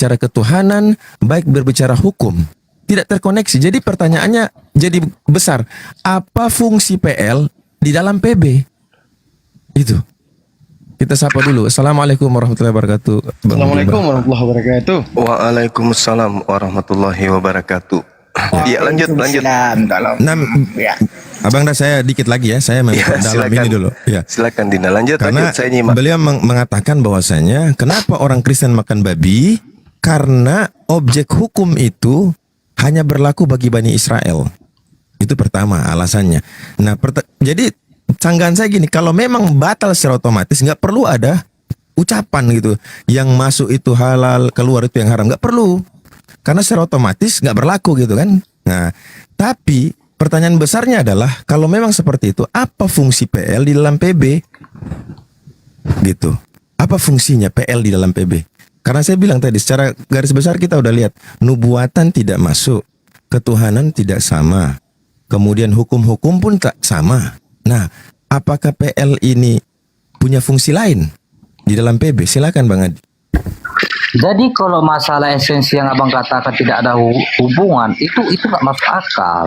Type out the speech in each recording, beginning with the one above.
berbicara ketuhanan, baik berbicara hukum. Tidak terkoneksi. Jadi pertanyaannya jadi besar. Apa fungsi PL di dalam PB? Itu. Kita sapa dulu. Assalamualaikum warahmatullahi wabarakatuh. Assalamualaikum warahmatullahi wabarakatuh. Waalaikumsalam warahmatullahi wabarakatuh. Iya, lanjut. Nah, Abang dah saya dikit lagi ya. Saya dalam silakan. ini dulu. Ya. Silakan Dina, lanjut. Karena Saya nyimak. beliau mengatakan bahwasanya kenapa orang Kristen makan babi? Karena objek hukum itu hanya berlaku bagi Bani Israel. Itu pertama alasannya. Nah, jadi sanggahan saya gini, kalau memang batal secara otomatis nggak perlu ada ucapan gitu. Yang masuk itu halal, keluar itu yang haram, nggak perlu. Karena secara otomatis nggak berlaku gitu kan. Nah, tapi pertanyaan besarnya adalah kalau memang seperti itu, apa fungsi PL di dalam PB? Gitu. Apa fungsinya PL di dalam PB? Karena saya bilang tadi secara garis besar kita udah lihat nubuatan tidak masuk, ketuhanan tidak sama, kemudian hukum-hukum pun tak sama. Nah, apakah PL ini punya fungsi lain di dalam PB? Silakan Bang Adi. Jadi kalau masalah esensi yang abang katakan tidak ada hubungan, itu nggak masuk akal.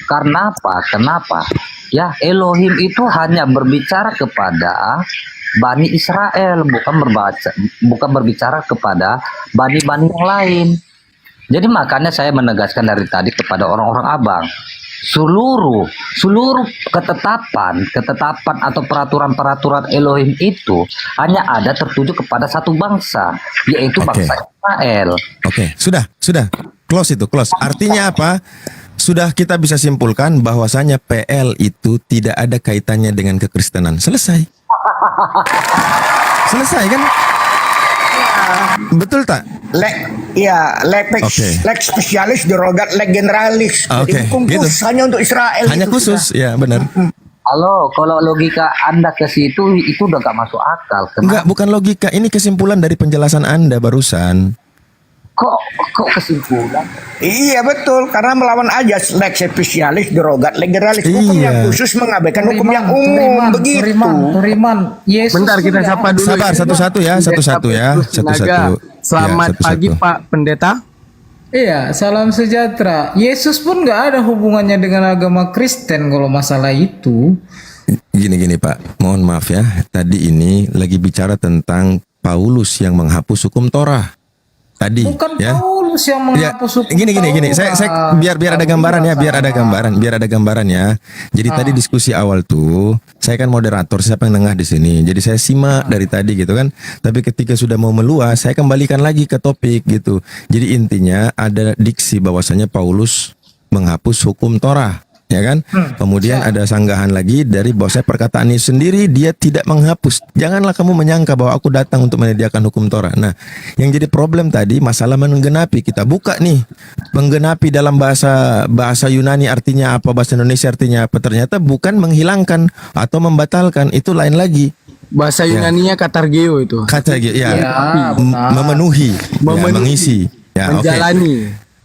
Karena apa? Kenapa? Ya, Elohim itu hanya berbicara kepada Bani Israel, bukan berbicara kepada bani-bani yang lain. Jadi makanya saya menegaskan dari tadi kepada orang-orang abang, seluruh ketetapan atau peraturan Elohim itu hanya ada tertuju kepada satu bangsa, yaitu bangsa Israel. Oke, sudah. Close. Artinya apa? Sudah kita bisa simpulkan bahwasanya PL itu tidak ada kaitannya dengan kekristenan. Selesai kan? Betul tak? Lex spesialis derogat leg generalis. Oke, Hukum gitu. khusus hanya untuk Israel. Hanya gitu khusus, sudah. ya benar. Halo, kalau logika Anda ke situ itu udah gak masuk akal. Enggak, bukan logika. Ini kesimpulan dari penjelasan Anda barusan. Kok kesimpulan? Iya betul, karena melawan ajas lex spesialis derogat leg generalis. Hukum Iya. yang khusus mengabaikan hukum yang umum. Begitu. Turiman. Yesus Bentar kita sudah- sapa dulu. Sabar, satu-satu ya, satu-satu ya, satu-satu. Selamat Ya, satu-satu. pagi Pak Pendeta. Iya, salam sejahtera. Yesus pun nggak ada hubungannya dengan agama Kristen kalau masalah itu. Gini Pak, mohon maaf ya. Tadi ini lagi bicara tentang Paulus yang menghapus hukum Torah. Tadi Bukan ya. Paulus yang Ya, menghapus hukum gini. Saya Taurat. biar ada gambaran ya, biar ada gambaran ya. Jadi tadi diskusi awal tuh, saya kan moderator, siapa yang nengah di sini. Jadi saya simak dari tadi gitu kan. Tapi ketika sudah mau meluas, saya kembalikan lagi ke topik gitu. Jadi intinya ada diksi bahwasanya Paulus menghapus hukum Torah, ya kan? Kemudian ada sanggahan lagi dari bahwasanya perkataan ini sendiri dia tidak menghapus. Janganlah kamu menyangka bahwa aku datang untuk menyediakan hukum Torah. Nah, yang jadi problem tadi masalah menggenapi. Kita buka nih, menggenapi dalam bahasa Yunani artinya apa, bahasa Indonesia artinya apa. Ternyata bukan menghilangkan atau membatalkan, itu lain lagi. Bahasa Yunaninya katargeo itu. Kata ya, Ya, benar. memenuhi, ya, mengisi, ya, oke. Menjalani.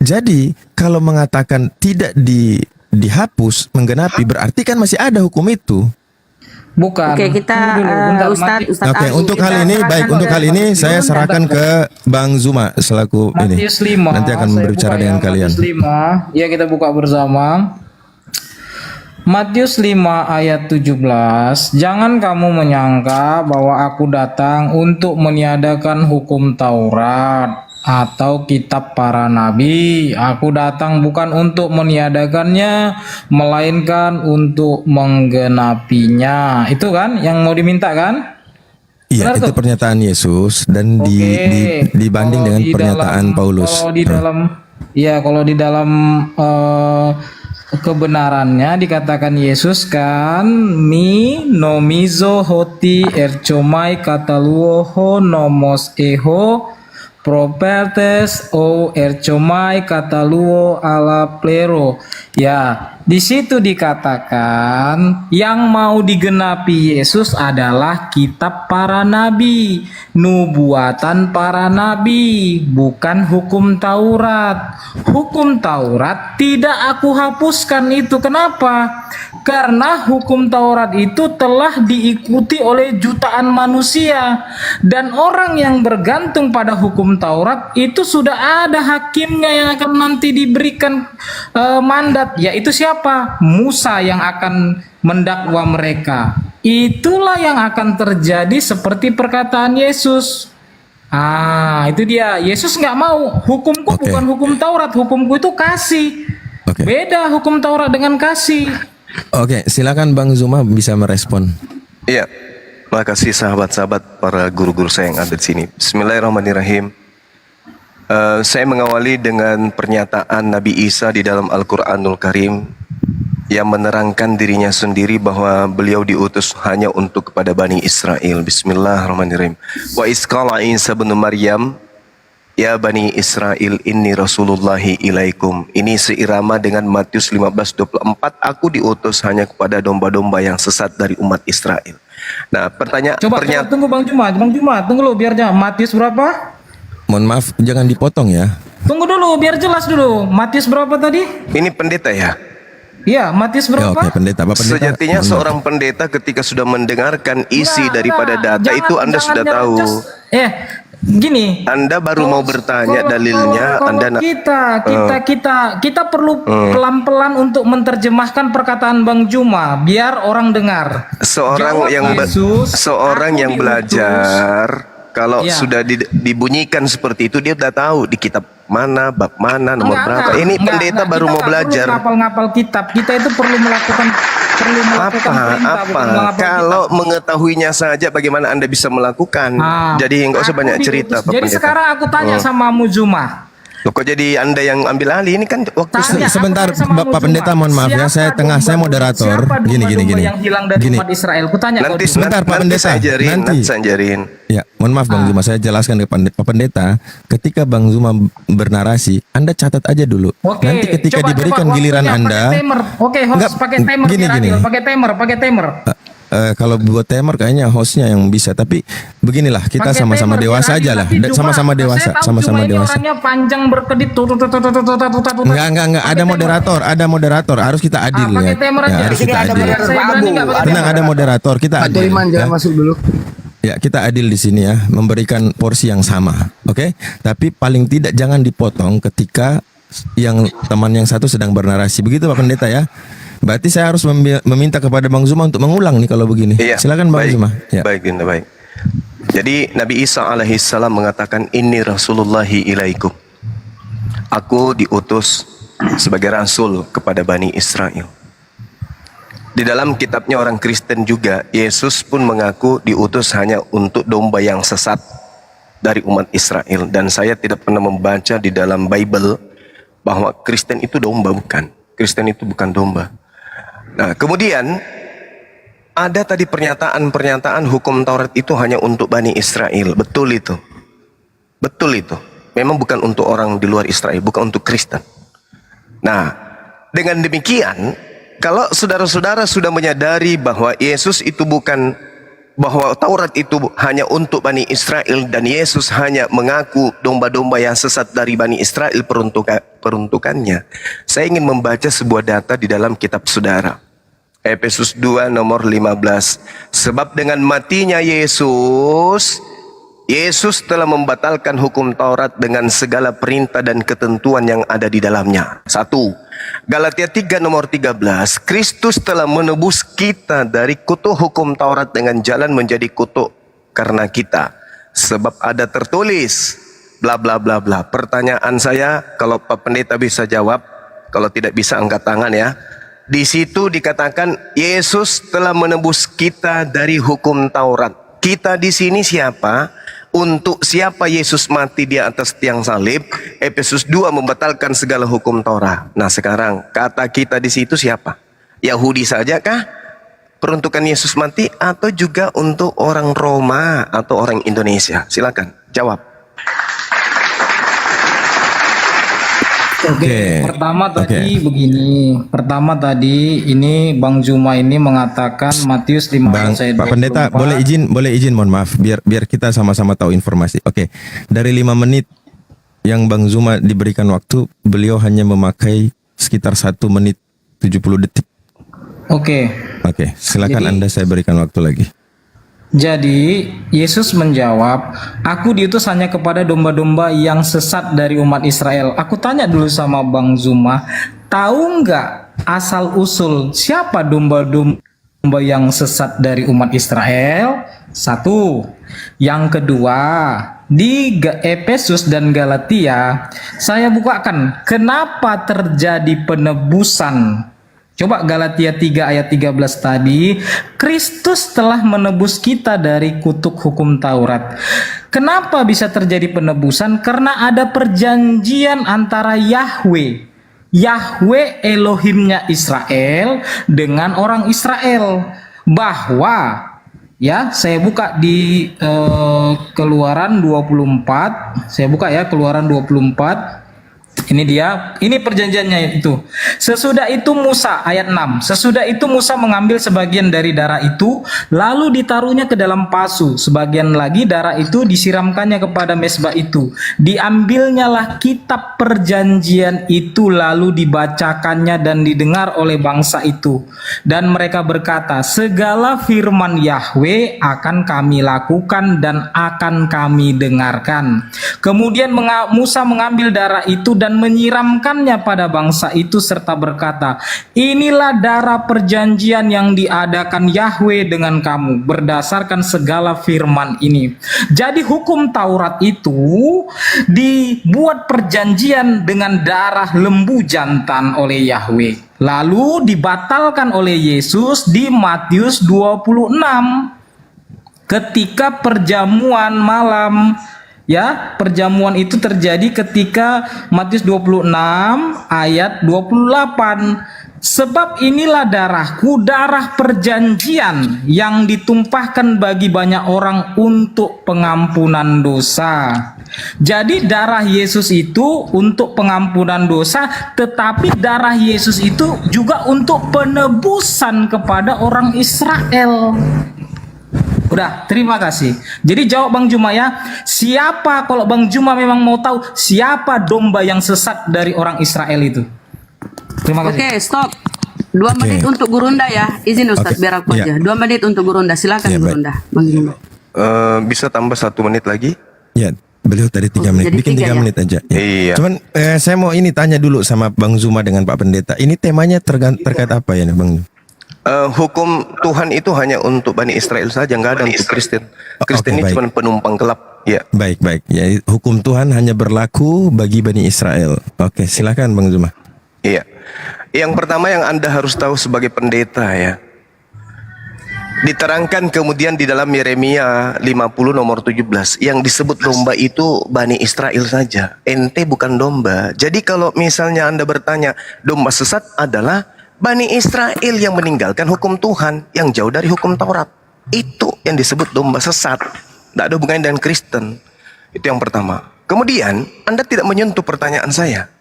Jadi kalau mengatakan tidak dihapus, menggenapi, berarti kan masih ada hukum itu. Bukan. Oke, kita Tunggu dulu, bentar, Ustadz Mati- Oke, Ali, untuk kita hal ini serahkan baik, untuk ke- hal ini saya serahkan ke Bang Zuma selaku ini. Matius 5. Nanti akan Saya berbicara buka dengan ya, kalian. Matius 5. Ya, kita buka bersama. Matius 5 ayat 17. Jangan kamu menyangka bahwa aku datang untuk meniadakan hukum Taurat atau kitab para nabi. Aku datang bukan untuk meniadakannya, melainkan untuk menggenapinya. Itu kan yang mau diminta kan? Iya, Benar itu tuh? pernyataan Yesus dan dibanding Kalau dengan di pernyataan dalam- Paulus. Kalau di dalam kebenarannya dikatakan Yesus kan mi nomizo hoti erchomai kataluoho nomos eho propertes o erchomai kataluo ala plero. Ya, Di situ dikatakan yang mau digenapi Yesus adalah kitab para nabi, nubuatan para nabi, bukan hukum Taurat. Hukum Taurat tidak aku hapuskan itu. Kenapa? Karena hukum Taurat itu telah diikuti oleh jutaan manusia, dan orang yang bergantung pada hukum Taurat itu sudah ada hakimnya yang akan nanti diberikan mandat, yaitu siapa? Musa, yang akan mendakwa mereka. Itulah yang akan terjadi seperti perkataan Yesus. Itu dia. Yesus nggak mau. Hukumku Oke. bukan hukum Taurat, hukumku itu kasih. Oke. Beda hukum Taurat dengan kasih. Oke, silakan Bang Zuma bisa merespon. Iya, makasih sahabat-sahabat para guru-guru saya yang ada di sini. Bismillahirrahmanirrahim. Saya mengawali dengan pernyataan Nabi Isa di dalam Al-Quranul Karim yang menerangkan dirinya sendiri bahwa beliau diutus hanya untuk kepada Bani Israel. Bismillahirrahmanirrahim. Wa isqala Isa bin Maryam, ya Bani Israel, inni Rasulullahi ilaikum. Ini seirama dengan Matius 15:24, aku diutus hanya kepada domba-domba yang sesat dari umat Israel. Nah, Coba tunggu Bang Juma, tunggu lo biar jangan. Matius berapa? Mohon maaf, jangan dipotong ya. Tunggu dulu biar jelas dulu. Matius berapa tadi? Ini pendeta ya? Iya, Matius Ya, berapa? oke, pendeta. Pak Pendeta. Sejatinya mohon maaf. seorang pendeta ketika sudah mendengarkan isi Enggak, daripada data jangan- itu Anda jangan sudah tahu. Gini. Anda baru mau bertanya dalilnya, Kalau Anda kita perlu pelan-pelan untuk menerjemahkan perkataan Bang Juma biar orang dengar. seorang Jawab yang Yesus, seorang aku yang diutus. belajar kalau Iya. sudah dibunyikan seperti itu dia udah tahu di kitab mana, bab mana, nomor berapa. Ini pendeta baru mau belajar. Kita ngapal kitab. Kita itu perlu melakukan perintah, bukan Apa? mengapal Kalau kitab. mengetahuinya saja bagaimana Anda bisa melakukan? Jadi nggak usah Aku banyak diutus. cerita, Pak Jadi Pendeta. sekarang aku tanya sama Muzuma. Loh, kok jadi Anda yang ambil alih? Ini kan waktu Tanya, Sebentar, aku tanya sama Pak Muzuma. Pendeta, mohon maaf ya, saya moderator. Siapa Gini. domba-domba yang hilang dari Gini. umat Israel? Kutanya nanti kau Sebentar, Pak nanti Pendeta. saya ajarin, Nanti. nanti saya ajarin. Ya, mohon maaf Bang Zuma, saya jelaskan ke Pak Pendeta. Ketika Bang Zuma bernarasi, Anda catat aja dulu. Oke, Nanti ketika diberikan waktunya giliran pakai Anda, timer. Oke, host Enggak, pakai timer gini, biar gini. adil. Pakai timer. kalau buat timer kayaknya hostnya yang bisa. Tapi beginilah, kita Pakai sama-sama timer, dewasa biar aja adil. lah. Tapi Juma, Sama-sama dewasa, saya tahu sama-sama Juma ini dewasa. orangnya panjang berkedip. Enggak. Ada moderator. Harus kita adil Pakai ya. timer aja. Ya, harus Di sini kita ada adil. moderator Saya berani nggak pakai Tenang, ada moderator. Kita Pak adil. Tuliman Ya. jangan masuk dulu. Ya, kita adil di sini ya, memberikan porsi yang sama, oke? Tapi paling tidak jangan dipotong ketika yang teman yang satu sedang bernarasi. Begitu Pak Pendeta ya. Berarti saya harus meminta kepada Bang Zuma untuk mengulang nih kalau begini. Iya. Silakan Bang baik. Zuma. Ya. Baik, Dinda, baik. Jadi Nabi Isa alaihissalam mengatakan inni Rasulullahi ilaikum. Aku diutus sebagai rasul kepada Bani Israel. Di dalam kitabnya orang Kristen juga, Yesus pun mengaku diutus hanya untuk domba yang sesat dari umat Israel. Dan saya tidak pernah membaca di dalam Bible bahwa Kristen itu domba, bukan. Kristen itu bukan domba. Nah, kemudian ada tadi pernyataan hukum Taurat itu hanya untuk Bani Israel. Betul itu. Betul itu. Memang bukan untuk orang di luar Israel, bukan untuk Kristen. Nah, dengan demikian, kalau saudara-saudara sudah menyadari bahwa Yesus itu bukan, bahwa Taurat itu hanya untuk Bani Israel dan Yesus hanya mengaku domba-domba yang sesat dari Bani Israel peruntukannya, saya ingin membaca sebuah data di dalam kitab saudara. Efesus 2 nomor 15. Sebab dengan matinya Yesus telah membatalkan hukum Taurat dengan segala perintah dan ketentuan yang ada di dalamnya. 1. Galatia 3 nomor 13. Kristus telah menebus kita dari kutuk hukum Taurat dengan jalan menjadi kutuk karena kita. Sebab ada tertulis bla bla bla bla. Pertanyaan saya, kalau Pak Pendeta bisa jawab, kalau tidak bisa angkat tangan ya. Di situ dikatakan Yesus telah menebus kita dari hukum Taurat. Kita di sini siapa? Untuk siapa Yesus mati di atas tiang salib? Efesus 2 membatalkan segala hukum Taurat. Nah, sekarang kata kita di situ siapa? Yahudi saja kah? Peruntukan Yesus mati atau juga untuk orang Roma atau orang Indonesia? Silakan jawab. Oke. Pertama tadi begini. Pertama tadi ini Bang Zuma ini mengatakan Matius 15 Bang ayat Pak Pendeta 24. boleh izin mohon maaf biar kita sama-sama tahu informasi. Oke. Dari 5 menit yang Bang Zuma diberikan waktu, beliau hanya memakai sekitar 1 menit 70 detik. Oke. Oke, silakan Jadi- Anda, saya berikan waktu lagi. Jadi Yesus menjawab, aku diutus hanya kepada domba-domba yang sesat dari umat Israel. Aku tanya dulu sama Bang Zuma, tahu nggak asal usul siapa domba-domba yang sesat dari umat Israel? Satu. Yang kedua, di Efesus dan Galatia, saya bukakan kenapa terjadi penebusan. Coba Galatia 3 ayat 13 tadi, Kristus telah menebus kita dari kutuk hukum Taurat. Kenapa bisa terjadi penebusan? Karena ada perjanjian antara Yahweh Elohimnya Israel dengan orang Israel, bahwa ya, saya buka di Keluaran 24. Saya buka ya Keluaran 24. Ini dia, ini perjanjiannya itu. Sesudah itu Musa, ayat 6. Sesudah itu Musa mengambil sebagian dari darah itu, lalu ditaruhnya ke dalam pasu. Sebagian lagi darah itu disiramkannya kepada mezbah itu. Diambilnyalah kitab perjanjian itu, lalu dibacakannya dan didengar oleh bangsa itu. Dan mereka berkata, segala firman Yahweh akan kami lakukan dan akan kami dengarkan. Kemudian Musa mengambil darah itu dan menyiramkannya pada bangsa itu serta berkata, inilah darah perjanjian yang diadakan Yahweh dengan kamu berdasarkan segala firman ini. Jadi hukum Taurat itu dibuat perjanjian dengan darah lembu jantan oleh Yahweh, lalu dibatalkan oleh Yesus di Matius 26 ketika perjamuan malam. Ya, perjamuan itu terjadi ketika Matius 26 ayat 28. Sebab inilah darahku, darah perjanjian yang ditumpahkan bagi banyak orang untuk pengampunan dosa. Jadi darah Yesus itu untuk pengampunan dosa, tetapi darah Yesus itu juga untuk penebusan kepada orang Israel. Udah, terima kasih. Jadi jawab Bang Juma ya. Siapa, kalau Bang Juma memang mau tahu, siapa domba yang sesat dari orang Israel itu? Terima kasih. Oke, stop. 2 menit untuk Gurunda ya. Izin Ustaz, Oke, biar aku iya. aja. 2 menit untuk Gurunda. Silakan Iya, baik. Gurunda. Bang Juma. Bisa tambah 1 menit lagi? Ya, beliau tadi 3 menit. Jadi Bikin 3 3 ya? menit aja. Ya. Iya. Cuman saya mau ini tanya dulu sama Bang Zuma dengan Pak Pendeta. Ini temanya terkait apa ya nih, Bang? Hukum Tuhan itu hanya untuk Bani Israel saja, nggak ada untuk Kristen. Kristen Oke, ini baik. cuma penumpang gelap. Ya. Baik. Ya, hukum Tuhan hanya berlaku bagi Bani Israel. Oke, silakan Bang Zuma. Iya. Yang pertama yang Anda harus tahu sebagai pendeta ya. Diterangkan kemudian di dalam Yeremia 50 nomor 17 yang disebut domba itu Bani Israel saja. Ente bukan domba. Jadi kalau misalnya Anda bertanya, domba sesat adalah Bani Israel yang meninggalkan hukum Tuhan, yang jauh dari hukum Taurat. Itu yang disebut domba sesat. Tidak ada hubungannya dengan Kristen. Itu yang pertama. Kemudian Anda tidak menyentuh pertanyaan saya.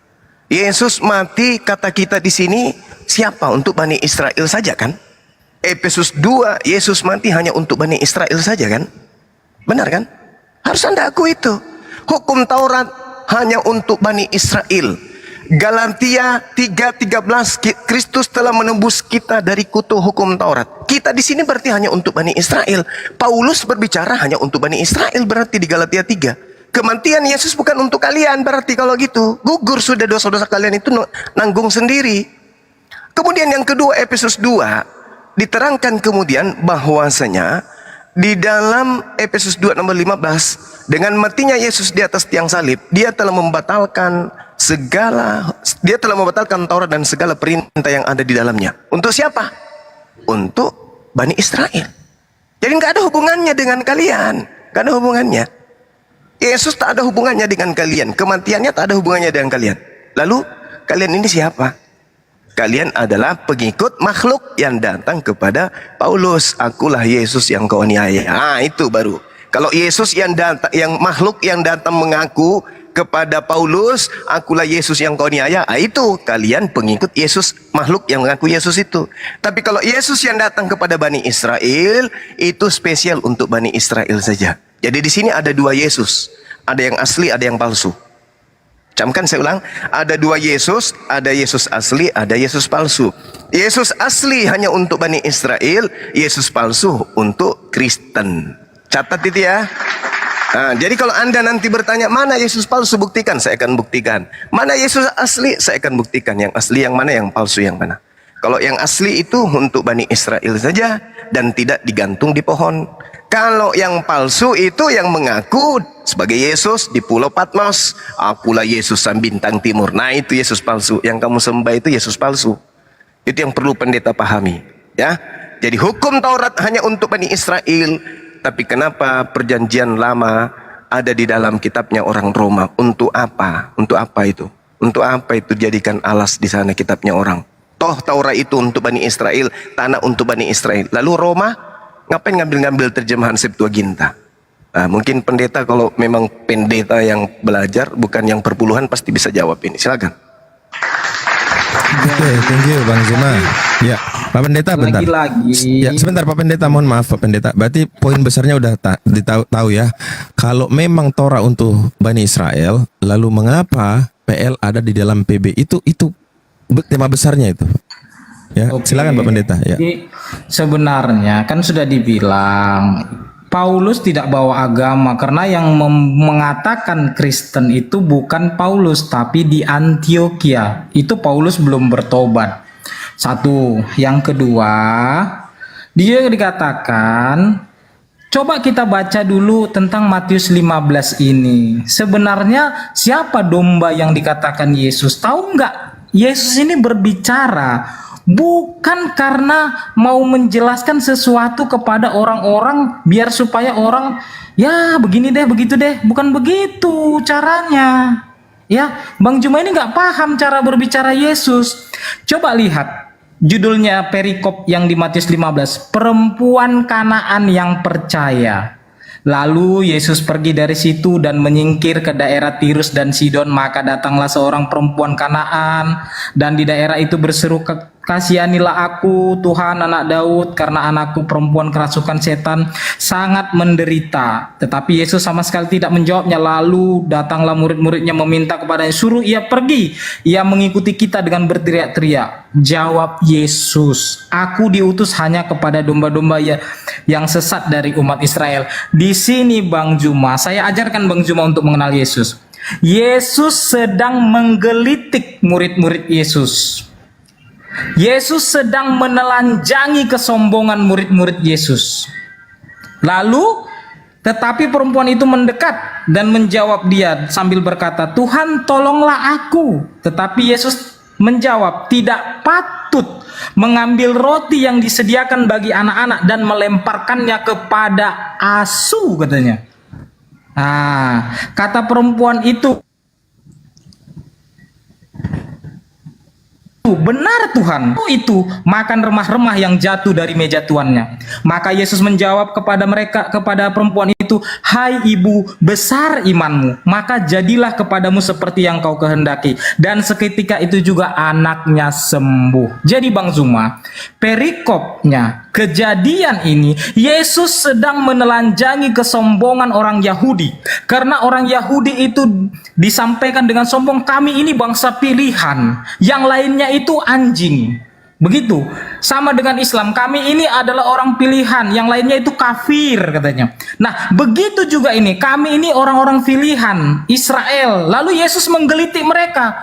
Yesus mati, kata kita di sini siapa? Untuk Bani Israel saja kan? Efesus 2, Yesus mati hanya untuk Bani Israel saja kan? Benar kan? Harus Anda akui itu. Hukum Taurat hanya untuk Bani Israel. Galatia 3:13, Kristus telah menembus kita dari kutuk hukum Taurat. Kita di sini berarti hanya untuk Bani Israel. Paulus berbicara hanya untuk Bani Israel berarti di Galatia 3. Kematian Yesus bukan untuk kalian berarti kalau gitu. Gugur sudah dosa-dosa kalian itu nanggung sendiri. Kemudian yang kedua, Efesus 2 diterangkan kemudian bahwasanya di dalam Efesus 2 nomor 15, dengan matinya Yesus di atas tiang salib, dia telah membatalkan Taurat dan segala perintah yang ada di dalamnya. Untuk siapa? Untuk Bani Israel. Jadi nggak ada hubungannya dengan kalian. Nggak ada hubungannya. Yesus tak ada hubungannya dengan kalian. Kematiannya tak ada hubungannya dengan kalian. Lalu kalian ini siapa? Kalian adalah pengikut makhluk yang datang kepada Paulus. Akulah Yesus yang kau aniaya. Nah, itu baru. Kalau Yesus yang makhluk yang datang mengaku kepada Paulus, akulah Yesus yang kau niaya. Itu kalian pengikut Yesus, makhluk yang mengaku Yesus itu. Tapi kalau Yesus yang datang kepada Bani Israel, itu spesial untuk Bani Israel saja. Jadi di sini ada dua Yesus, ada yang asli, ada yang palsu. Camkan, saya ulang, ada dua Yesus, ada Yesus asli, ada Yesus palsu. Yesus asli hanya untuk Bani Israel, Yesus palsu untuk Kristen. Catat itu ya. Nah, jadi kalau Anda nanti bertanya, mana Yesus palsu, buktikan, saya akan buktikan. Mana Yesus asli, saya akan buktikan. Yang asli yang mana, yang palsu yang mana. Kalau yang asli itu untuk Bani Israel saja dan tidak digantung di pohon. Kalau yang palsu itu yang mengaku sebagai Yesus di Pulau Patmos, akulah Yesus sang bintang timur. Nah, itu Yesus palsu. Yang kamu sembah itu Yesus palsu. Itu yang perlu pendeta pahami, ya. Jadi hukum Taurat hanya untuk Bani Israel, tapi kenapa perjanjian lama ada di dalam kitabnya orang Roma? Untuk apa? Untuk apa itu? Untuk apa itu jadikan alas di sana kitabnya orang? Toh Taurat itu untuk Bani Israel, tanah untuk Bani Israel. Lalu Roma ngapain ngambil-ngambil terjemahan Septuaginta? Nah, mungkin pendeta, kalau memang pendeta yang belajar bukan yang perpuluhan, pasti bisa jawab ini. Silakan. Oke, thank you Bang Zuma. Ya, Pak Pendeta bentar. Lagi-lagi. Ya, sebentar Pak Pendeta, mohon maaf Pak Pendeta. Berarti poin besarnya udah tahu ya. Kalau memang Torah untuk Bani Israel, lalu mengapa PL ada di dalam PB? Itu tema besarnya itu. Ya, Oke. silakan Pak Pendeta. Ya. Jadi sebenarnya kan sudah dibilang Paulus tidak bawa agama, karena yang mengatakan Kristen itu bukan Paulus tapi di Antioquia. Itu Paulus belum bertobat. Satu, yang kedua, dia dikatakan, coba kita baca dulu tentang Matius 15 ini. Sebenarnya siapa domba yang dikatakan Yesus? Tahu nggak? Yesus ini berbicara bukan karena mau menjelaskan sesuatu kepada orang-orang biar supaya orang ya begini deh, begitu deh. Bukan begitu caranya. Ya, Bang Juma ini nggak paham cara berbicara Yesus. Coba lihat judulnya perikop yang di Matius 15, perempuan Kanaan yang percaya. Lalu Yesus pergi dari situ dan menyingkir ke daerah Tirus dan Sidon, maka datanglah seorang perempuan Kanaan dan di daerah itu berseru, kasihanilah aku Tuhan anak Daud, karena anakku perempuan kerasukan setan sangat menderita. Tetapi Yesus sama sekali tidak menjawabnya. Lalu datanglah murid-muridnya meminta kepadanya, suruh ia pergi, ia mengikuti kita dengan berteriak-teriak. Jawab Yesus, aku diutus hanya kepada domba-domba yang sesat dari umat Israel. Di sini Bang Juma, saya ajarkan Bang Juma untuk mengenal Yesus. Yesus sedang menggelitik murid-murid Yesus. Yesus sedang menelanjangi kesombongan murid-murid Yesus. Lalu, tetapi perempuan itu mendekat dan menjawab dia sambil berkata, Tuhan tolonglah aku. Tetapi Yesus menjawab, tidak patut mengambil roti yang disediakan bagi anak-anak dan melemparkannya kepada asu, katanya. Nah, kata perempuan itu, benar Tuhan, itu makan remah-remah yang jatuh dari meja tuannya. Maka Yesus menjawab kepada mereka, kepada perempuan itu, hai ibu, besar imanmu, maka jadilah kepadamu seperti yang kau kehendaki. Dan seketika itu juga anaknya sembuh. Jadi Bang Zuma, perikopnya, kejadian ini, Yesus sedang menelanjangi kesombongan orang Yahudi. Karena orang Yahudi itu disampaikan dengan sombong, kami ini bangsa pilihan, yang lainnya itu anjing. Begitu. Sama dengan Islam, kami ini adalah orang pilihan, yang lainnya itu kafir, katanya. Nah, begitu juga ini, kami ini orang-orang pilihan Israel. Lalu Yesus menggelitik mereka.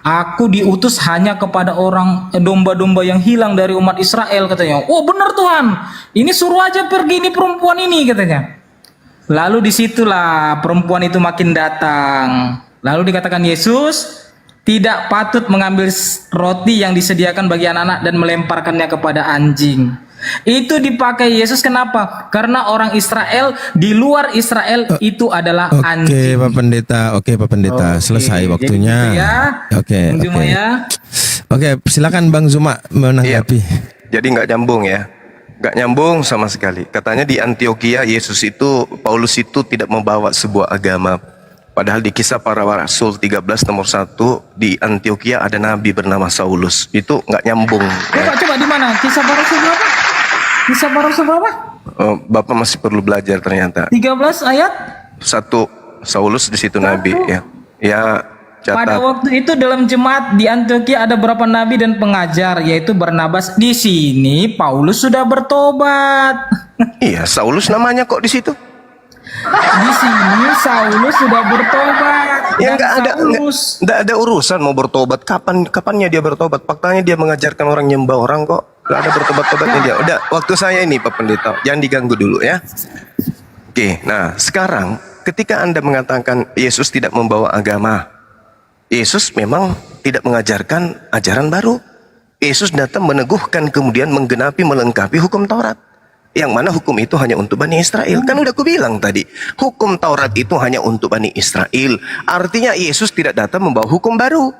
Aku diutus hanya kepada orang domba-domba yang hilang dari umat Israel, katanya. Oh benar Tuhan, ini suruh aja pergi ini perempuan ini, katanya. Lalu disitulah perempuan itu makin datang. Lalu dikatakan Yesus tidak patut mengambil roti yang disediakan bagi anak-anak dan melemparkannya kepada anjing. Itu dipakai Yesus kenapa? Karena orang Israel, di luar Israel itu adalah anjing. Oke Pak Pendeta, selesai waktunya. Gitu ya. Oke. Ya. Oke, silakan Bang Zuma menanggapi. Jadi nggak nyambung ya. Nggak nyambung sama sekali. Katanya di Antioquia Paulus itu tidak membawa sebuah agama. Padahal di Kisah Para Rasul 13 nomor 1 di Antioquia ada nabi bernama Saulus. Itu nggak nyambung. Coba di mana? Kisah para Rasul berapa? Kisah para Rasul berapa? Bapak masih perlu belajar ternyata. 13 ayat. 1 Saulus di situ nabi ya. Ya, Pada catat. waktu itu dalam jemaat di Antioquia ada beberapa nabi dan pengajar, yaitu Barnabas. Di sini Paulus sudah bertobat. Iya, Saulus namanya kok di situ? Di sini Saulus sudah bertobat. Ya Dan Saulus nggak ada urusan mau bertobat. Kapannya dia bertobat? Faktanya dia mengajarkan orang nyembah orang kok. Nggak ada bertobat-tobatnya dia. Udah, waktu saya ini Pak Pendeta, jangan diganggu dulu ya. Oke, nah sekarang ketika Anda mengatakan Yesus tidak membawa agama, Yesus memang tidak mengajarkan ajaran baru. Yesus datang meneguhkan kemudian menggenapi melengkapi hukum Taurat. Yang mana hukum itu hanya untuk Bani Israel. Kan udah aku bilang tadi, hukum Taurat itu hanya untuk Bani Israel. Artinya Yesus tidak datang membawa hukum baru.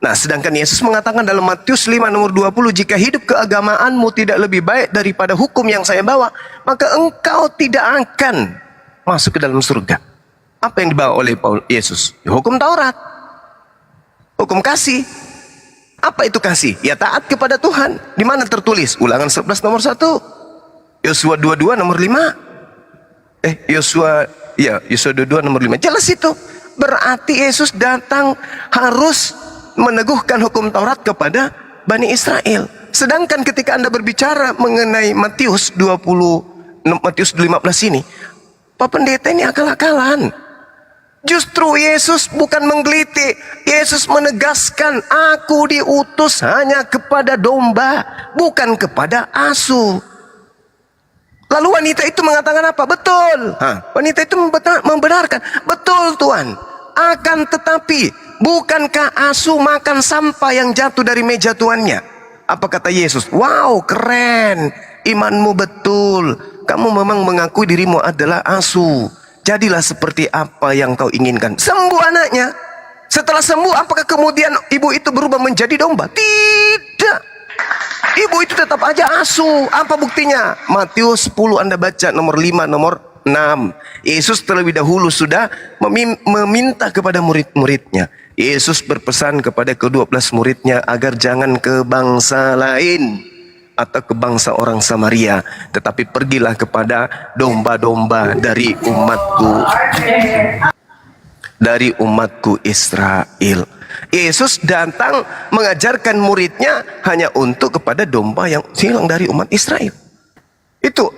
Nah, sedangkan Yesus mengatakan dalam Matius 5 nomor 20, jika hidup keagamaanmu tidak lebih baik daripada hukum yang saya bawa, maka engkau tidak akan masuk ke dalam surga. Apa yang dibawa oleh Yesus? Ya, hukum Taurat. Hukum kasih. Apa itu kasih? Ya taat kepada Tuhan. Di mana tertulis? Ulangan 11 nomor 1. Yosua 22 nomor 5. Yosua 22 nomor 5. Jelas itu. Berarti Yesus datang harus meneguhkan hukum Taurat kepada Bani Israel. Sedangkan ketika Anda berbicara mengenai Matius 15 ini, Pak Pendeta ini akal-akalan. Justru Yesus bukan menggelitik. Yesus menegaskan, aku diutus hanya kepada domba, bukan kepada asu. Lalu wanita itu mengatakan apa? Betul. Wanita itu membenarkan. Betul Tuhan. Akan tetapi, bukankah asu makan sampah yang jatuh dari meja tuannya? Apa kata Yesus? Wow, keren. Imanmu betul. Kamu memang mengakui dirimu adalah asu. Jadilah seperti apa yang kau inginkan. Sembuh anaknya. Setelah sembuh, apakah kemudian ibu itu berubah menjadi domba? Tidak. Ibu itu tetap aja asu. Apa buktinya? Matius 10 Anda baca nomor 5, nomor 6. Yesus terlebih dahulu sudah meminta kepada murid-muridnya. Yesus berpesan kepada ke-12 muridnya agar jangan ke bangsa lain atau ke bangsa orang Samaria, tetapi pergilah kepada domba-domba dari umatku Israel. Yesus datang mengajarkan muridnya hanya untuk kepada domba yang hilang dari umat Israel. Itu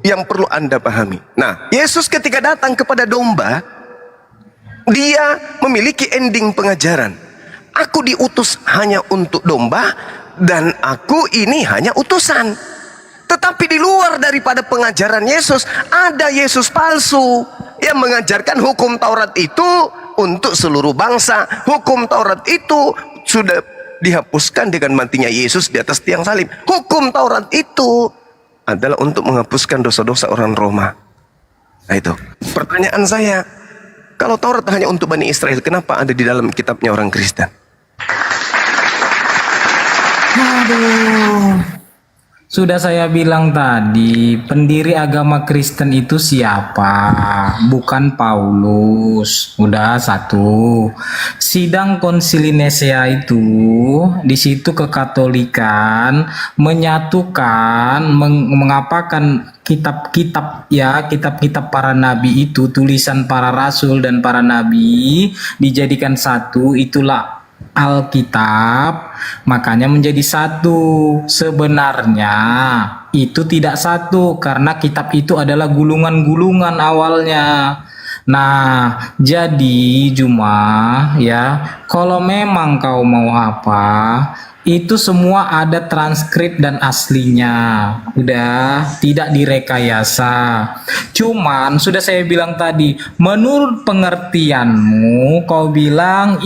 yang perlu Anda pahami. Nah, Yesus ketika datang kepada domba, dia memiliki ending pengajaran. Aku diutus hanya untuk domba dan aku ini hanya utusan. Tetapi di luar daripada pengajaran Yesus, ada Yesus palsu yang mengajarkan hukum Taurat itu untuk seluruh bangsa. Hukum Taurat itu sudah dihapuskan dengan matinya Yesus di atas tiang salib. Hukum Taurat itu adalah untuk menghapuskan dosa-dosa orang Roma. Nah itu. Pertanyaan saya, kalau Taurat hanya untuk Bani Israel, kenapa ada di dalam kitabnya orang Kristen? Sudah saya bilang tadi, pendiri agama Kristen itu siapa? Bukan Paulus. Udah satu. Sidang Konsili Nisea itu, di situ kekatolikan menyatukan, mengapakan kitab-kitab para nabi itu, tulisan para rasul dan para nabi dijadikan satu, itulah Alkitab, makanya menjadi satu. Sebenarnya itu tidak satu karena kitab itu adalah gulungan-gulungan awalnya. Nah, jadi Juma ya, kalau memang kau mau apa, itu semua ada transkrip dan aslinya. Udah, tidak direkayasa. Cuman sudah saya bilang tadi, menurut pengertianmu kau bilang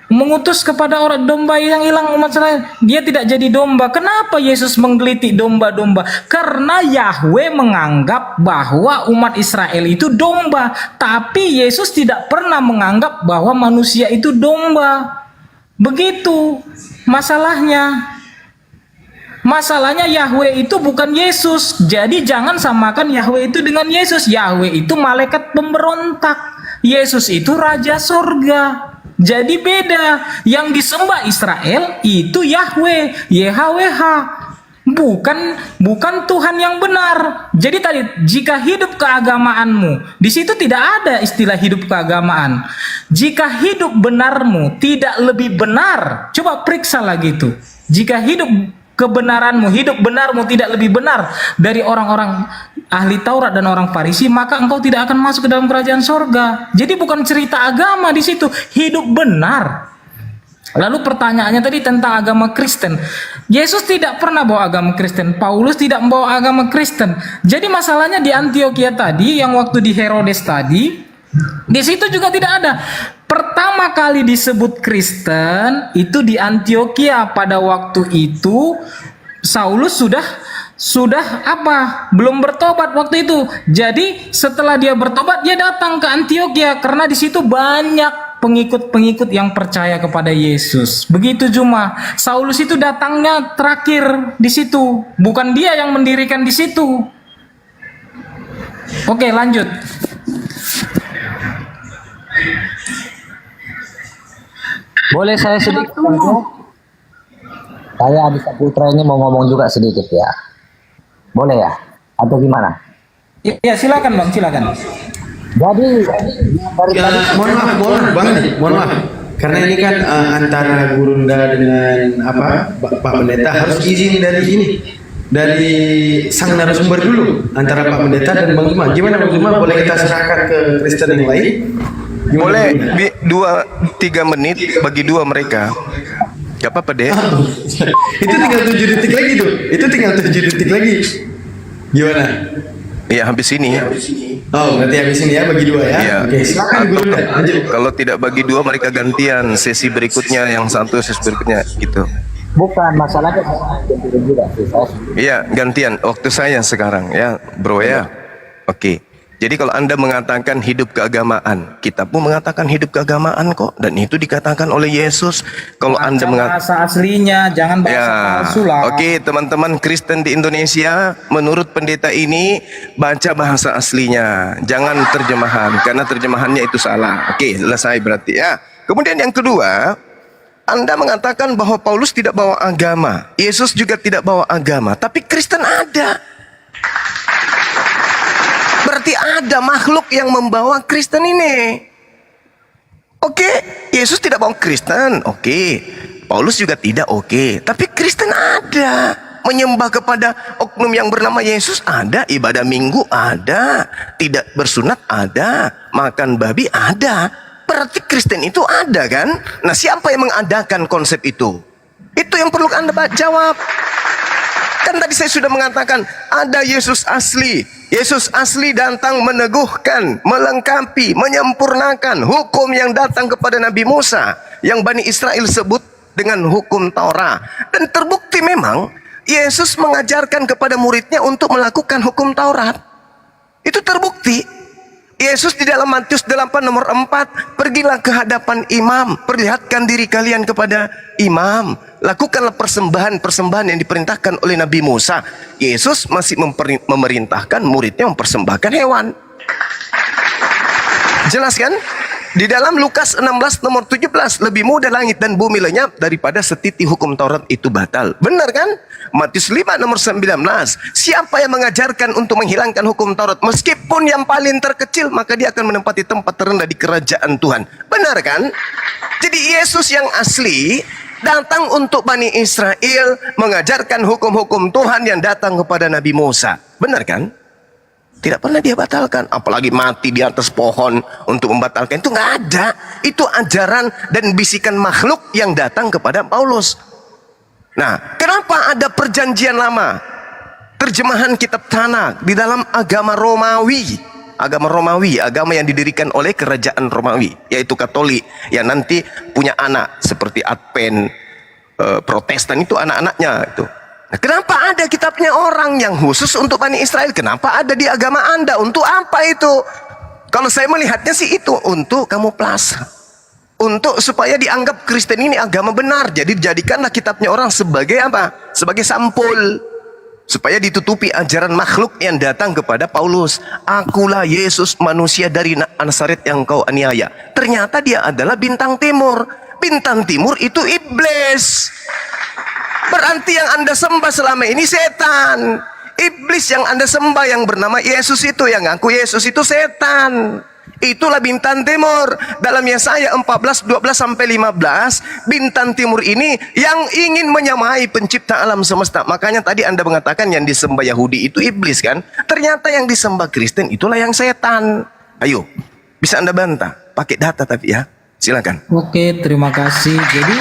mengutus kepada orang domba yang hilang umat Israel. Dia tidak jadi domba. Kenapa Yesus menggelitik domba-domba? Karena Yahweh menganggap bahwa umat Israel itu domba. Tapi Yesus tidak pernah menganggap bahwa manusia itu domba. Begitu masalahnya. Masalahnya Yahweh itu bukan Yesus. Jadi jangan samakan Yahweh itu dengan Yesus. Yahweh itu malaikat pemberontak. Yesus itu raja sorga. Jadi beda. Yang disembah Israel itu Yahweh, YHWH. Bukan Tuhan yang benar. Jadi tadi jika hidup keagamaanmu, di situ tidak ada istilah hidup keagamaan. Jika hidup benarmu tidak lebih benar, coba periksa lagi itu. Jika hidup kebenaranmu, hidup benarmu tidak lebih benar dari orang-orang ahli Taurat dan orang Farisi, maka engkau tidak akan masuk ke dalam kerajaan sorga. Jadi bukan cerita agama di situ, hidup benar. Lalu pertanyaannya tadi tentang agama Kristen. Yesus tidak pernah bawa agama Kristen. Paulus tidak membawa agama Kristen. Jadi masalahnya di Antioquia tadi, yang waktu di Herodes tadi, di situ juga tidak ada. Pertama kali disebut Kristen itu di Antioquia. Pada waktu itu Saulus sudah apa? Belum bertobat waktu itu. Jadi setelah dia bertobat, dia datang ke Antioquia karena di situ banyak pengikut-pengikut yang percaya kepada Yesus. Begitu cuma Saulus itu datangnya terakhir di situ, bukan dia yang mendirikan di situ. Oke, lanjut. Boleh saya sedikit? Saya Abisa Putra ini mau ngomong juga sedikit ya. Boleh ya? Atau gimana? Ya, silakan Bang, silakan. Jadi dari Ya, mohon maaf Bang nih, mohon maaf. Karena ini kan antara Gurunda dengan Pak Pendeta harus izin dari ini, dari sang narasumber dulu, antara Pak Pendeta dan Bang Zuma. Gimana Bang Zuma? Boleh kita serahkan ke Kristen yang lain? Gimana, Boleh Bang Zuma? 2-3 menit bagi dua mereka. Gak apa-apa deh. Itu tinggal 7 detik lagi tuh. Itu tinggal 7 detik lagi. Gimana? Ya habis ini. Oh, berarti habis ini ya bagi dua ya. Iya. Oke, silakan Gurunda. Lanjut. Kalau tidak bagi dua, mereka gantian sesi berikutnya, yang satu sesi berikutnya gitu. bukan masalahnya saya juga sih. Iya, gantian waktu saya sekarang ya, bro ya. Oke. Jadi kalau Anda mengatakan hidup keagamaan, kita pun mengatakan hidup keagamaan kok, dan itu dikatakan oleh Yesus. Kalau Anda mengatakan bahasa aslinya, jangan bahasa palsu lah. Oke, teman-teman Kristen di Indonesia, menurut pendeta ini baca bahasa aslinya, jangan terjemahan, karena terjemahannya itu salah. Oke, selesai berarti ya. Kemudian yang kedua, Anda mengatakan bahwa Paulus tidak bawa agama, Yesus juga tidak bawa agama, tapi Kristen ada. Berarti ada makhluk yang membawa Kristen ini. Oke, Yesus tidak bawa Kristen. Oke, Paulus juga tidak. Oke, tapi Kristen ada. Menyembah kepada oknum yang bernama Yesus ada. Ibadah minggu ada. Tidak bersunat ada. Makan babi ada. Berarti Kristen itu ada kan? Nah, siapa yang mengadakan konsep itu? Itu yang perlu Anda jawab. Kan tadi saya sudah mengatakan ada Yesus asli. Yesus asli datang meneguhkan, melengkapi, menyempurnakan hukum yang datang kepada Nabi Musa, yang Bani Israel sebut dengan hukum Taurat. Dan terbukti memang Yesus mengajarkan kepada muridnya untuk melakukan hukum Taurat. Itu terbukti. Yesus di dalam Matius 8 nomor 4, pergilah ke hadapan imam, perlihatkan diri kalian kepada imam, lakukanlah persembahan-persembahan yang diperintahkan oleh Nabi Musa. Yesus masih memerintahkan muridnya mempersembahkan hewan. Jelas kan? Di dalam Lukas 16 nomor 17, lebih mudah langit dan bumi lenyap daripada setiti hukum Taurat itu batal. Benar kan? Matius 5 nomor 19, siapa yang mengajarkan untuk menghilangkan hukum Taurat, meskipun yang paling terkecil, maka dia akan menempati tempat terendah di kerajaan Tuhan. Benar kan? Jadi Yesus yang asli datang untuk Bani Israel, mengajarkan hukum-hukum Tuhan yang datang kepada Nabi Musa. Benar kan? Tidak pernah dia batalkan, apalagi mati di atas pohon untuk membatalkan. Itu nggak ada. Itu ajaran dan bisikan makhluk yang datang kepada Paulus. Nah, kenapa ada perjanjian lama? Terjemahan kitab Tanakh di dalam agama Romawi. Agama Romawi, agama yang didirikan oleh kerajaan Romawi, yaitu Katolik, yang nanti punya anak seperti Advent, Protestan itu anak-anaknya itu. Nah, kenapa ada kitabnya orang yang khusus untuk Bani Israel? Kenapa ada di agama Anda? Untuk apa itu? Kalau saya melihatnya sih itu untuk kamuflase. Untuk supaya dianggap Kristen ini agama benar. Jadi jadikanlah kitabnya orang sebagai apa? sebagai sampul supaya ditutupi ajaran makhluk yang datang kepada Paulus. Akulah Yesus, manusia dari Nazaret yang kau aniaya. Ternyata dia adalah bintang timur. Bintang timur itu iblis. Berarti yang Anda sembah selama ini setan. Iblis yang Anda sembah yang bernama Yesus itu, yang ngaku Yesus itu setan. Itulah bintang timur. Dalam Yesaya 14, 12 sampai 15, bintang timur ini yang ingin menyamai pencipta alam semesta. Makanya tadi Anda mengatakan yang disembah Yahudi itu iblis kan? Ternyata yang disembah Kristen itulah yang setan. Ayo, bisa Anda bantah? Pakai data tapi ya. Silakan. Oke, terima kasih. Jadi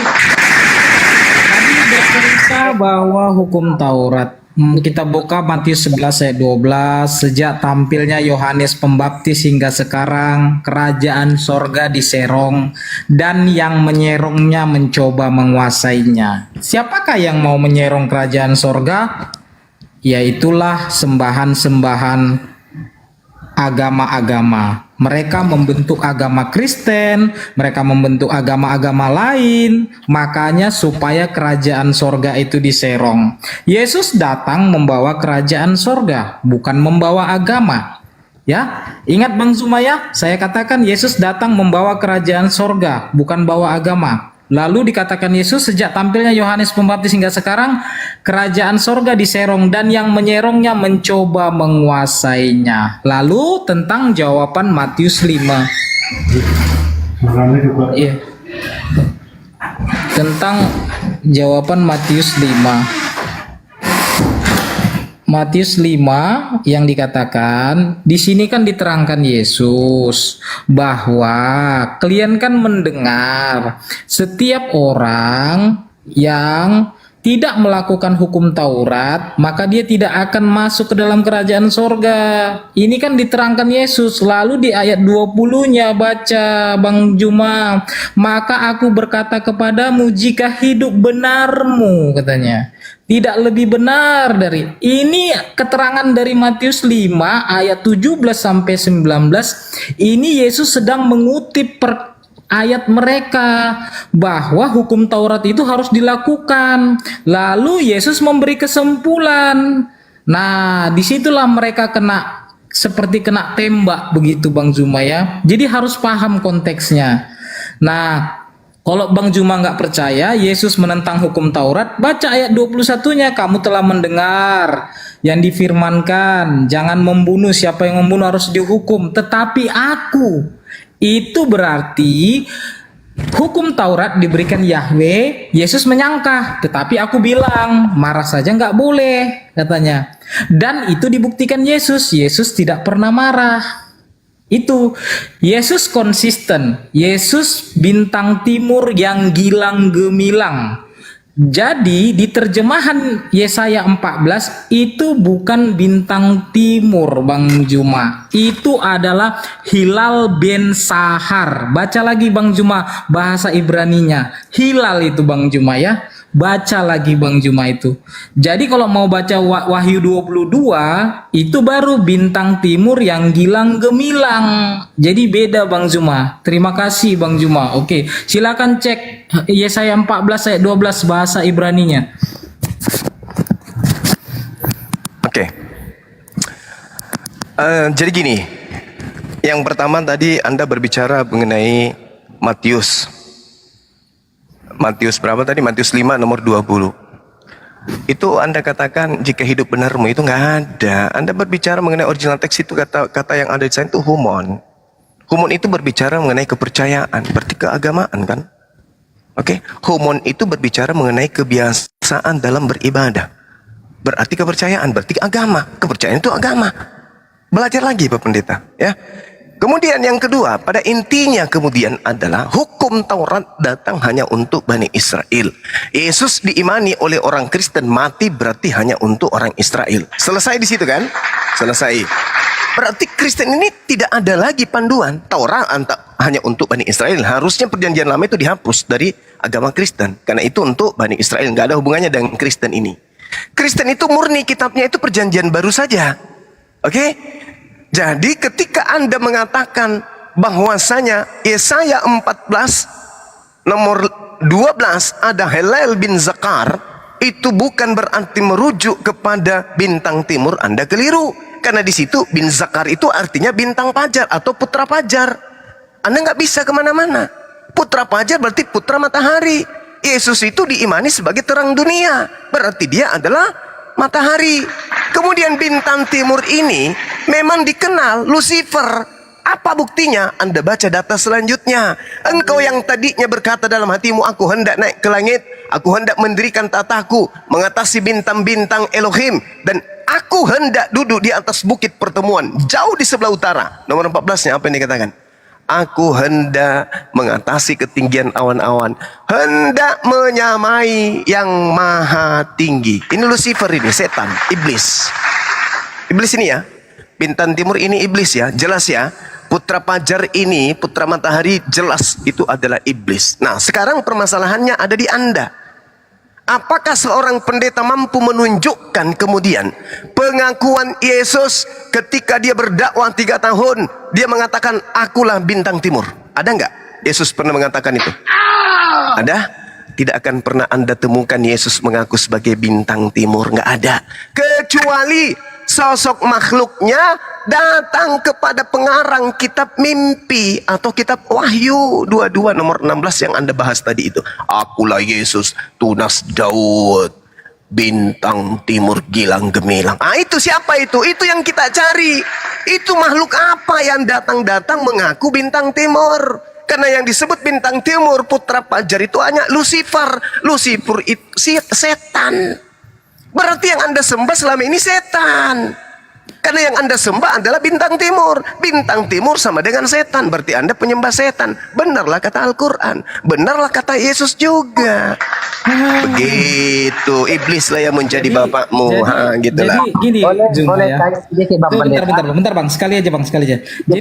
tadi bercerita bahwa hukum Taurat. Kita buka Matius 11 ayat 12. Sejak tampilnya Yohanes Pembaptis hingga sekarang, kerajaan sorga diserong dan yang menyerongnya mencoba menguasainya. Siapakah yang mau menyerong kerajaan sorga? Yaitulah sembahan-sembahan agama-agama. Mereka membentuk agama Kristen, mereka membentuk agama-agama lain, makanya supaya kerajaan sorga itu diserong. Yesus datang membawa kerajaan sorga, bukan membawa agama. Ya, ingat Bang Zumaya, saya katakan Yesus datang membawa kerajaan sorga, bukan bawa agama. Lalu dikatakan Yesus sejak tampilnya Yohanes Pembaptis hingga sekarang, kerajaan sorga diserong dan yang menyerongnya mencoba menguasainya. Lalu tentang jawaban Matius 5. Iya. Tentang jawaban Matius 5. Matius 5 yang dikatakan di sini kan diterangkan Yesus bahwa kalian kan mendengar setiap orang yang tidak melakukan hukum Taurat maka dia tidak akan masuk ke dalam kerajaan sorga. Ini kan diterangkan Yesus. Lalu di ayat 20-nya baca Bang Juma, maka aku berkata kepadamu jika hidup benarmu, katanya, tidak lebih benar dari ini. Keterangan dari Matius 5 ayat 17 sampai 19 ini Yesus sedang mengutip ayat mereka bahwa hukum Taurat itu harus dilakukan. Lalu Yesus memberi kesimpulan. Nah, disitulah mereka seperti kena tembak begitu Bang Zuma ya. Jadi harus paham konteksnya. Nah, kalau Bang Juma nggak percaya Yesus menentang hukum Taurat, baca ayat 21-nya. Kamu telah mendengar yang difirmankan, jangan membunuh, siapa yang membunuh harus dihukum. Tetapi aku, itu berarti hukum Taurat diberikan Yahweh. Yesus menyangka, tetapi aku bilang marah saja nggak boleh, katanya. Dan itu dibuktikan Yesus tidak pernah marah. Itu Yesus konsisten. Yesus bintang timur yang gilang gemilang. Jadi di terjemahan Yesaya 14 itu bukan bintang timur Bang Juma. Itu adalah Hilal bin Sahar. Baca lagi Bang Juma bahasa Ibraninya. Hilal itu Bang Juma ya. Baca lagi Bang Juma itu. Jadi kalau mau baca Wahyu 22 itu baru bintang timur yang gilang gemilang. Jadi beda Bang Juma. Terima kasih Bang Juma. Oke, silakan cek Yesaya 14 ayat 12 bahasa Ibraninya. Oke. Jadi gini. Yang pertama tadi Anda berbicara mengenai Matius berapa tadi? Matius 5 nomor 20. Itu Anda katakan jika hidup benarmu, itu nggak ada. Anda berbicara mengenai original teks itu kata yang ada di sana itu humon. Humon itu berbicara mengenai kepercayaan, berarti keagamaan kan? Oke, humon itu berbicara mengenai kebiasaan dalam beribadah. Berarti kepercayaan, berarti agama. Kepercayaan itu agama. Belajar lagi Pak Pendeta, ya. Kemudian yang kedua, pada intinya kemudian adalah hukum Taurat datang hanya untuk Bani Israel. Yesus diimani oleh orang Kristen, mati berarti hanya untuk orang Israel. Selesai di situ kan? Selesai. Berarti Kristen ini tidak ada lagi panduan. Taurat hanya untuk Bani Israel. Harusnya perjanjian lama itu dihapus dari agama Kristen. Karena itu untuk Bani Israel. Nggak ada hubungannya dengan Kristen ini. Kristen itu murni kitabnya itu perjanjian baru saja. Oke? Jadi ketika Anda mengatakan bahwasanya Yesaya 14 nomor 12 ada Hillel bin Zakar, itu bukan berarti merujuk kepada bintang timur, Anda keliru. Karena di situ bin Zakar itu artinya bintang fajar atau putra fajar. Anda nggak bisa kemana-mana. Putra fajar berarti putra matahari. Yesus itu diimani sebagai terang dunia, berarti dia adalah matahari. Kemudian bintang timur ini memang dikenal Lucifer. Apa buktinya? Anda baca data selanjutnya. Engkau yang tadinya berkata dalam hatimu, aku hendak naik ke langit, aku hendak mendirikan tataku, mengatasi bintang-bintang Elohim, dan aku hendak duduk di atas bukit pertemuan, jauh di sebelah utara. Nomor 14-nya apa yang dikatakan? Aku hendak mengatasi ketinggian awan-awan, hendak menyamai yang maha tinggi. Ini Lucifer, ini setan, iblis. Iblis ini ya, bintang timur ini iblis ya, jelas ya. Putra fajar ini, putra matahari, jelas itu adalah iblis. Nah, sekarang permasalahannya ada di Anda. Apakah seorang pendeta mampu menunjukkan kemudian pengakuan Yesus ketika dia berdakwah 3 tahun, dia mengatakan akulah bintang timur? Ada nggak Yesus pernah mengatakan itu? Ada? Tidak akan pernah Anda temukan Yesus mengaku sebagai bintang timur. Nggak ada. Kecuali sosok makhluknya datang kepada pengarang kitab mimpi atau kitab Wahyu 22 nomor 16 yang Anda bahas tadi itu. Akulah Yesus, tunas Daud, bintang timur gilang gemilang. Ah, itu siapa itu? Itu yang kita cari. Itu makhluk apa yang datang-datang mengaku bintang timur? Karena yang disebut bintang timur, putra fajar itu hanya Lucifer. Lucifer itu setan. Berarti yang Anda sembah selama ini setan. Karena yang Anda sembah adalah bintang timur. Bintang timur sama dengan setan. Berarti Anda penyembah setan. Benarlah kata Al-Quran. Benarlah kata Yesus juga. Begitu. Iblislah yang menjadi bapakmu. Gitulah. Jadi gini, Juma ya. Bentar bang, sekali aja. Jadi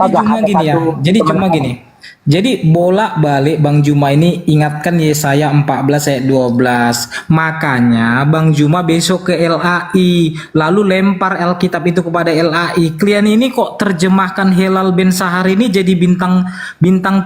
Juma gini ya. Jadi bolak-balik Bang Juma ini ingatkan Yesaya 14 ayat 12. Makanya Bang Juma besok ke LAI, lalu lempar Alkitab itu kepada LAI. Kalian ini kok terjemahkan Helal Ben Sahar ini jadi bintang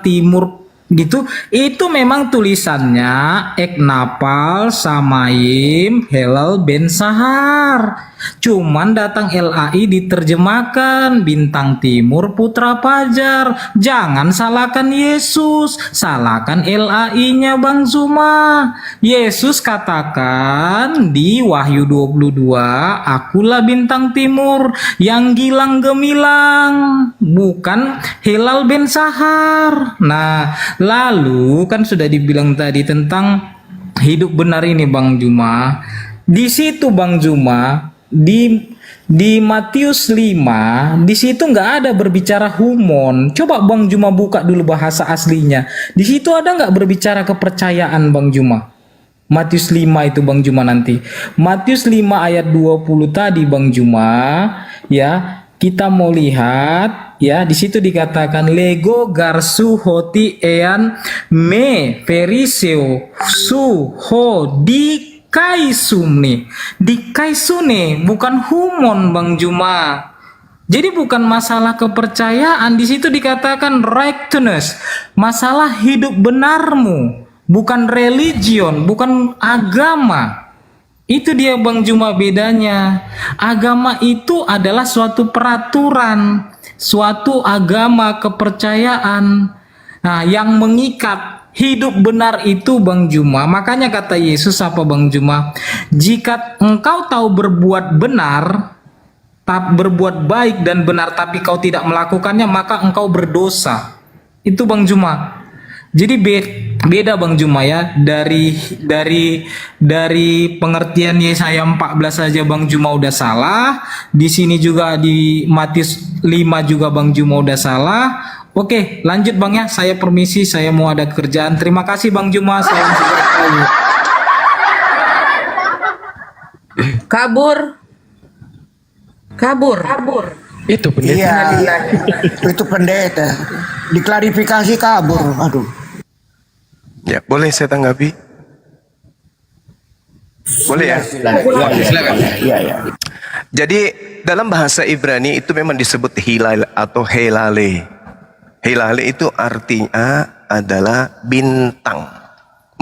timur gitu. Itu memang tulisannya Eknapal Samaim Helal Ben Sahar. Cuman datang LAI diterjemahkan bintang timur putra fajar. Jangan salahkan Yesus, salahkan LAI-nya Bang Zuma. Yesus katakan di Wahyu 22, akulah bintang timur yang gilang gemilang, bukan Helal Ben Sahar. Nah, lalu kan sudah dibilang tadi tentang hidup benar ini Bang Juma. Di situ Bang Juma, di Matius 5, di situ nggak ada berbicara humon. Coba Bang Juma buka dulu bahasa aslinya. Di situ ada nggak berbicara kepercayaan Bang Juma? Matius 5 itu Bang Juma nanti. Matius 5 ayat 20 tadi Bang Juma, ya. Kita mau lihat ya, di situ dikatakan lego garsu hoti ean me feriseo su ho di kaisune. Di kaisune bukan humon Bang Juma. Jadi bukan masalah kepercayaan, di situ dikatakan righteousness, masalah hidup benarmu, bukan religion, bukan agama. Itu dia Bang Juma bedanya. Agama itu adalah suatu peraturan, suatu agama kepercayaan. Nah, yang mengikat hidup benar itu Bang Juma. Makanya kata Yesus apa Bang Juma? Jika engkau tahu berbuat benar, berbuat baik dan benar, tapi kau tidak melakukannya, maka engkau berdosa. Itu Bang Juma. Jadi beda Bang Juma ya, dari pengertian Yesaya 14 saja Bang Juma udah salah. Di sini juga di Matius 5 juga Bang Juma udah salah. Oke, lanjut Bang ya. Saya permisi, saya mau ada kerjaan. Terima kasih Bang Juma. Saya Kabur. Itu pendeta. Iya, itu pendeta. Diklarifikasi kabur. Aduh. Ya, boleh saya tanggapi? Boleh ya? Silakan. Iya, iya. Jadi dalam bahasa Ibrani itu memang disebut hilal atau helale. Hilale itu artinya adalah bintang.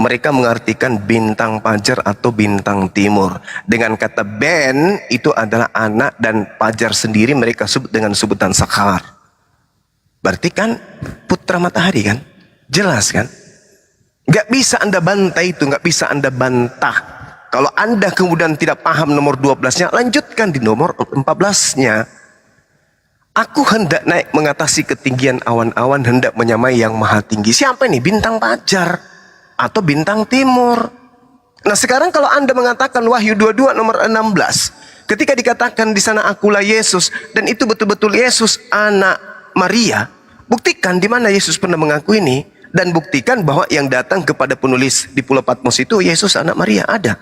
mereka mengartikan bintang fajar atau bintang timur. Dengan kata Ben itu adalah anak, dan fajar sendiri mereka sebut dengan sebutan Sakhar. Berarti kan putra matahari kan? Jelas kan? Gak bisa Anda bantah itu, gak bisa Anda bantah. Kalau Anda kemudian tidak paham nomor 12-nya, lanjutkan di nomor 14-nya. Aku hendak naik mengatasi ketinggian awan-awan, hendak menyamai yang maha tinggi. Siapa ini? Bintang fajar atau bintang timur. Nah sekarang kalau Anda mengatakan Wahyu 22 nomor 16, ketika dikatakan di sana akulah Yesus, dan itu betul-betul Yesus anak Maria, buktikan di mana Yesus pernah mengaku ini, dan buktikan bahwa yang datang kepada penulis di Pulau Patmos itu Yesus anak Maria ada.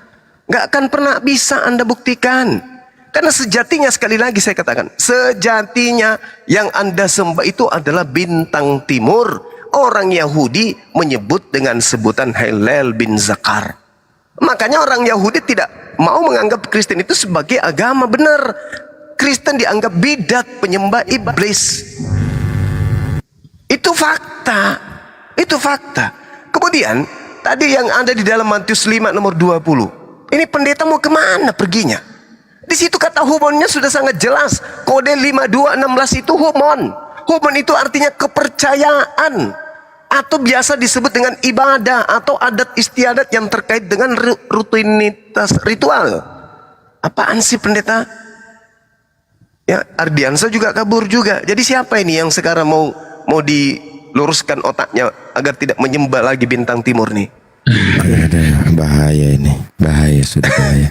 Gak akan pernah bisa Anda buktikan. Karena sejatinya, sekali lagi saya katakan, sejatinya yang Anda sembah itu adalah bintang timur. Orang Yahudi menyebut dengan sebutan Hillel bin Zakar. Makanya orang Yahudi tidak mau menganggap Kristen itu sebagai agama benar. Kristen dianggap bidat, penyembah iblis. Itu fakta. Itu fakta. Kemudian tadi yang ada di dalam Matius 5 nomor 20. Ini pendeta mau kemana perginya? Di situ kata humonnya sudah sangat jelas. Kode 5216 itu humon. Humon itu artinya kepercayaan, atau biasa disebut dengan ibadah atau adat istiadat yang terkait dengan rutinitas ritual. Apaan sih pendeta? Ya, Ardiansa juga kabur juga. Jadi siapa ini yang sekarang mau diluruskan otaknya agar tidak menyembah lagi bintang timur nih? Ada bahaya ini, bahaya, sudah bahaya.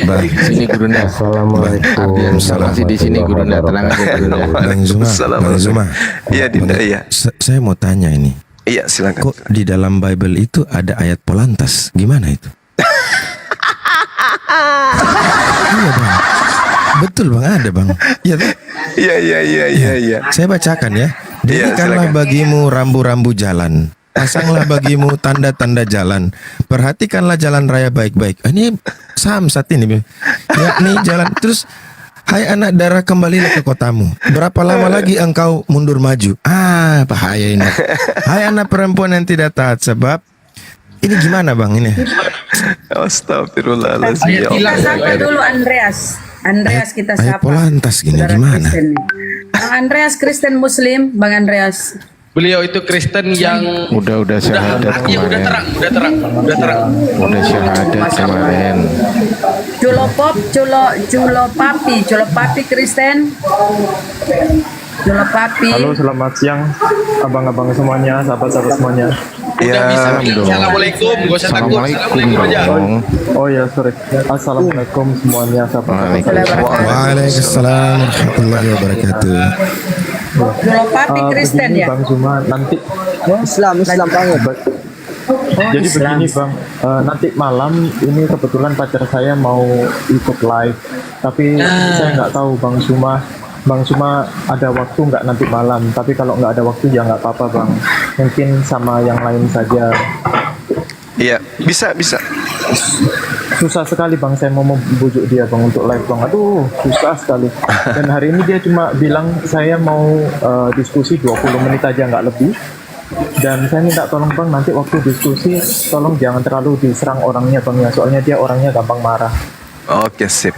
Bang, Sini Gurunda. Assalamualaikum. Masih di sini Gurunda, tenang aja Gurunda. Bang Zuma. Iya, Dinda, iya. Saya mau tanya ini. Iya, silakan. Kok di dalam Bible itu ada ayat polantas? Gimana itu? Iya bang, betul bang, ada bang. Iya tuh. Iya. Saya bacakan ya. Iya, Dirikanlah silakan. bagimu rambu-rambu jalan, pasanglah bagimu tanda-tanda jalan, perhatikanlah jalan raya baik-baik. Ini Samsat ini, yakni jalan. Terus, hai anak darah, kembalilah ke kotamu. Berapa lama lagi engkau mundur maju? Bahaya ini. Hai anak perempuan yang tidak taat, sebab ini gimana bang ini? Astagfirullahaladzim. Kita sapa dulu Andreas. Andreas kita Ayat sapa. polantas gini Saudara gimana? Kristen nih. Bang Andreas Kristen Muslim, Bang Andreas. Beliau itu Kristen yang Udah syahadat udah kemarin. udah terang. Udah syahadat kemarin. Culo Papi Kristen. Culo Papi. Halo, selamat siang abang-abang semuanya, sahabat-sahabat semuanya. Ya, Assalamualaikum. Gak usah takut. Assalamualaikum aja. dong. Oh ya, sorry. Assalamualaikum semuanya, sahabat-sahabat. Waalaikumsalam warahmatullahi wabarakatuh. Culo Papi Kristen Begini, ya. Bang Zuma, nanti Islam banget. jadi begini Bang, nanti malam ini kebetulan pacar saya mau ikut live, tapi saya nggak tahu Bang Zuma ada waktu nggak nanti malam. Tapi kalau nggak ada waktu ya nggak apa-apa Bang, mungkin sama yang lain saja. iya, bisa. Susah sekali Bang, saya mau membujuk dia Bang untuk live Bang. Aduh, susah sekali. Dan hari ini dia cuma bilang saya mau diskusi 20 menit aja, nggak lebih. Dan saya minta tolong Bang, nanti waktu diskusi tolong jangan terlalu diserang orangnya Bang ya, soalnya dia orangnya gampang marah. Oke, sip.